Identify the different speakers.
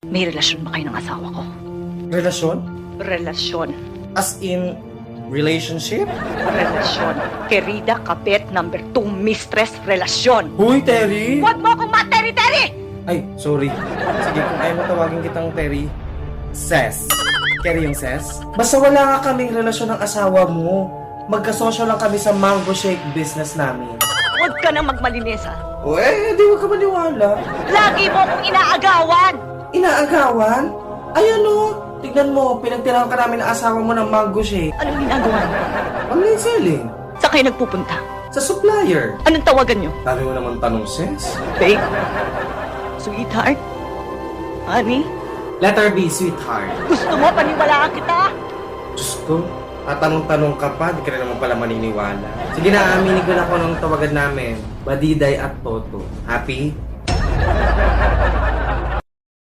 Speaker 1: May relasyon ba kayo ng asawa ko?
Speaker 2: Relasyon?
Speaker 1: Relasyon.
Speaker 2: As in, relationship?
Speaker 1: Relasyon. Querida Kapet number 2 mistress relasyon.
Speaker 2: Huy, Terry!
Speaker 1: Huwag mo akong materi-teri!
Speaker 2: Ay, sorry. Sige, kung ayaw mo tawagin kitang Terry, Ses. Terry yung Ses? Basta wala nga kaming relasyon ng asawa mo. Magkasosyo lang kami sa mango shake business namin.
Speaker 1: Huwag ka nang magmalinis ha.
Speaker 2: O di wag ka maniwala.
Speaker 1: Lagi mo akong inaagawan!
Speaker 2: Inaagawan? Ayan o, tignan mo, pinagtirahan ka namin ng asawa mo ng mango shake.
Speaker 1: Anong ginagawa niyo?
Speaker 2: Online selling.
Speaker 1: Saan kayo nagpupunta?
Speaker 2: Sa supplier.
Speaker 1: Anong tawagan niyo?
Speaker 2: Dami mo naman tanong, Ses.
Speaker 1: Babe? Sweetheart? Honey?
Speaker 2: Letter B, sweetheart.
Speaker 1: Gusto mo paniwalaan kita?
Speaker 2: Diyos ko, tatanong-tanong ka pa, di ka rin naman pala maniniwala. Sige na, aminin ko na ako ng tawagan namin. Badiday at Toto. Happy?